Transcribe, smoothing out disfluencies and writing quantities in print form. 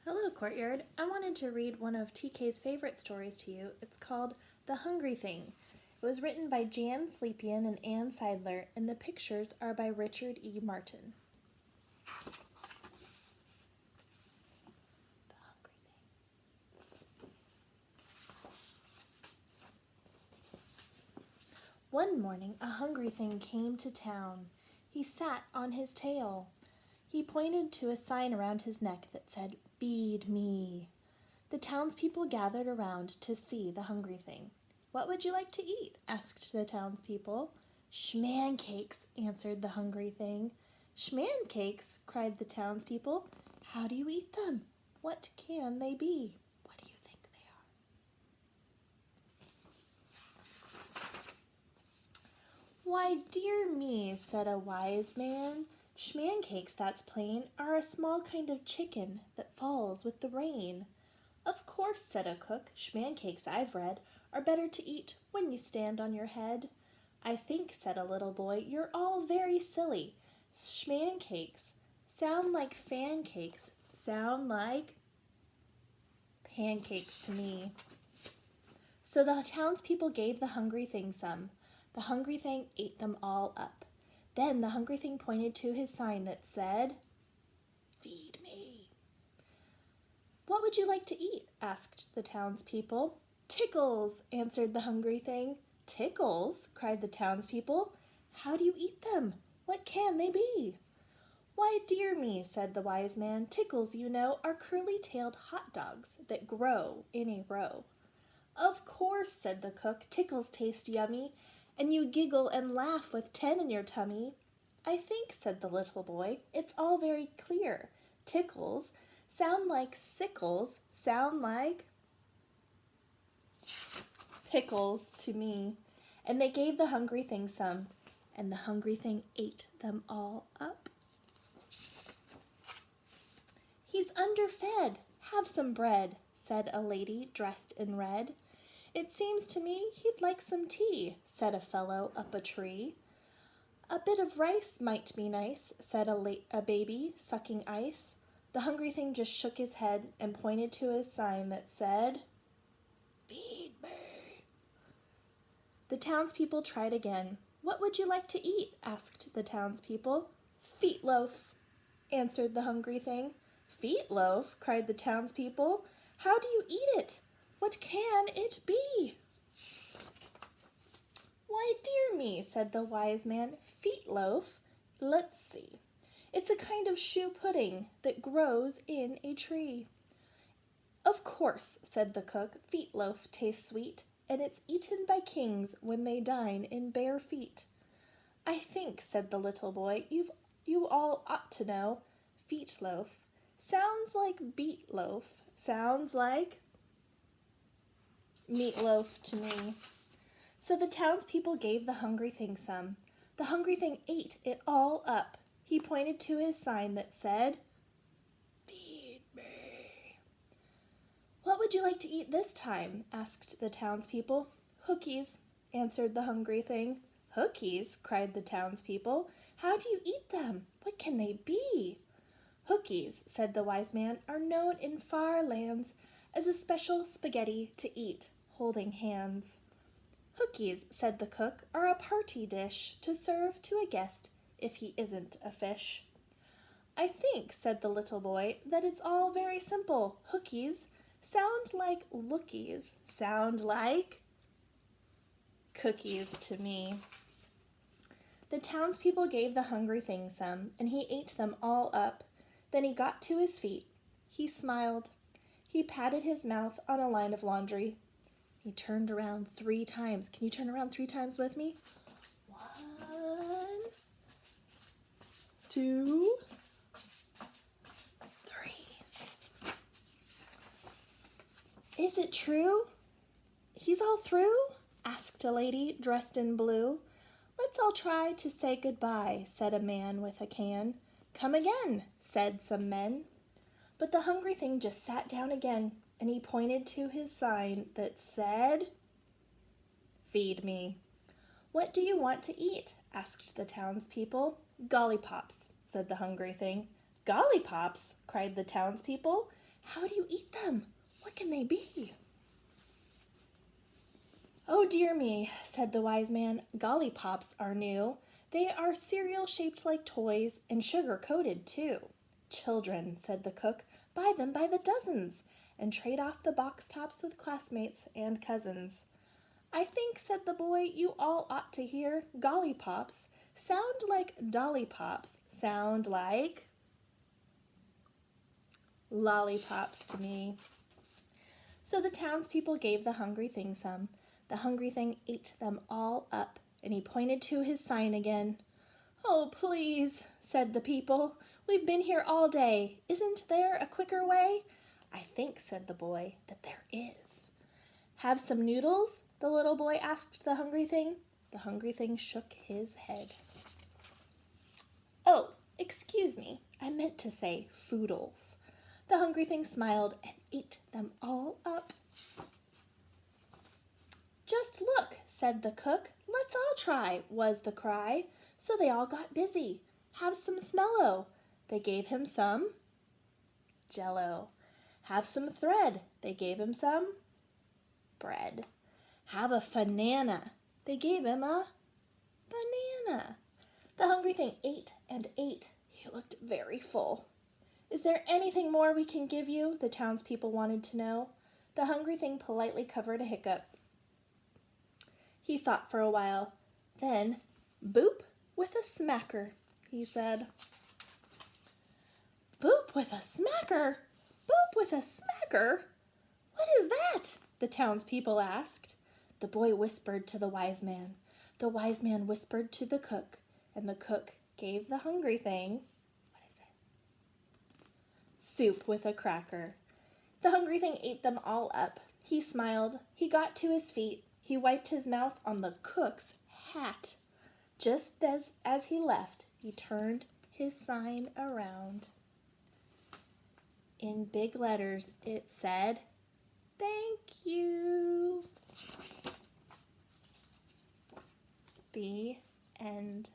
Hello, Courtyard. I wanted to read one of TK's favorite stories to you. It's called The Hungry Thing. It was written by Jan Slepian and Anne Seidler, and the pictures are by Richard E. Martin. The Hungry Thing. One morning, a hungry thing came to town. He sat on his tail. He pointed to a sign around his neck that said, "Feed me." The townspeople gathered around to see the hungry thing. "What would you like to eat?" asked the townspeople. "Schmancakes," answered the hungry thing. "Schmancakes," cried the townspeople. "How do you eat them? What can they be? What do you think they are?" "Why, dear me," said a wise man, "schmancakes, that's plain, are a small kind of chicken that falls with the rain." "Of course," said a cook, "schmancakes, I've read, are better to eat when you stand on your head." "I think," said a little boy, "you're all very silly. Schmancakes sound like fancakes, sound like pancakes to me." So the townspeople gave the hungry thing some. The hungry thing ate them all up. Then the hungry thing pointed to his sign that said, "Feed me." "What would you like to eat?" asked the townspeople. "Tickles," answered the hungry thing. "Tickles?" cried the townspeople. "How do you eat them? What can they be?" "Why, dear me," said the wise man, "tickles, you know, are curly-tailed hot dogs that grow in a row." "Of course," said the cook, "tickles taste yummy, and you giggle and laugh with 10 in your tummy." "I think," said the little boy, "it's all very clear. Tickles sound like sickles, sound like pickles to me." And they gave the hungry thing some, and the hungry thing ate them all up. "He's underfed. Have some bread," said a lady dressed in red. "It seems to me he'd like some tea," said a fellow up a tree. "A bit of rice might be nice," said a baby sucking ice. The hungry thing just shook his head and pointed to a sign that said, "Feed me." The townspeople tried again. "What would you like to eat?" asked the townspeople. "Feetloaf," answered the hungry thing. "Feetloaf?" cried the townspeople. "How do you eat it? What can it be?" "Why, dear me," said the wise man, "feetloaf, let's see. It's a kind of shoe pudding that grows in a tree." "Of course," said the cook, "feetloaf tastes sweet, and it's eaten by kings when they dine in bare feet." "I think," said the little boy, you all ought to know. Feetloaf sounds like beet loaf, sounds like meatloaf to me." So the townspeople gave the hungry thing some. The hungry thing ate it all up. He pointed to his sign that said, "Feed me." "What would you like to eat this time?" asked the townspeople. "Hookies," answered the hungry thing. "Hookies?" cried the townspeople. "How do you eat them? What can they be?" "Hookies," said the wise man, "are known in far lands as a special spaghetti to eat, holding hands." "Hookies," said the cook, "are a party dish to serve to a guest if he isn't a fish." "I think," said the little boy, "that it's all very simple. Hookies sound like lookies, sound like cookies to me." The townspeople gave the hungry thing some, and he ate them all up. Then he got to his feet. He smiled. He patted his mouth on a line of laundry. He turned around 3 times. Can you turn around 3 times with me? 1, 2, 3. "Is it true? He's all through?" asked a lady dressed in blue. "Let's all try to say goodbye," said a man with a can. "Come again," said some men. But the hungry thing just sat down again, and he pointed to his sign that said, "Feed me." "What do you want to eat?" asked the townspeople. "Gollipops," said the hungry thing. "Gollipops?" cried the townspeople. How do you eat them? What can they be? Oh dear me, said the wise man. Gollipops are new. They are cereal shaped like toys and sugar coated too. Children, said the cook, buy them by the dozens and trade off the box tops with classmates and cousins. I think, said the boy, you all ought to hear gollipops sound like dollypops, sound like lollipops to me. So the townspeople gave the hungry thing some. The hungry thing ate them all up, and he pointed to his sign again. Oh, please, said the people, we've been here all day. Isn't there a quicker way? I think, said the boy, that there is. Have some noodles? The little boy asked the hungry thing. The hungry thing shook his head. Oh, excuse me, I meant to say foodles. The hungry thing smiled and ate them all up. Just look, said the cook. Let's all try, was the cry. So they all got busy. Have some smello. They gave him some Jello. Have some thread. They gave him some bread. Have a fanana. They gave him a banana. The hungry thing ate and ate. He looked very full. Is there anything more we can give you? The townspeople wanted to know. The hungry thing politely covered a hiccup. He thought for a while. Then, boop with a smacker, he said. Boop with a smacker? Boop with a smacker? What is that? The townspeople asked. The boy whispered to the wise man. The wise man whispered to the cook, and the cook gave the hungry thing, what is it? Soup with a cracker. The hungry thing ate them all up. He smiled. He got to his feet. He wiped his mouth on the cook's hat. Just as he left, he turned his sign around. In big letters, it said, "Thank you." The end.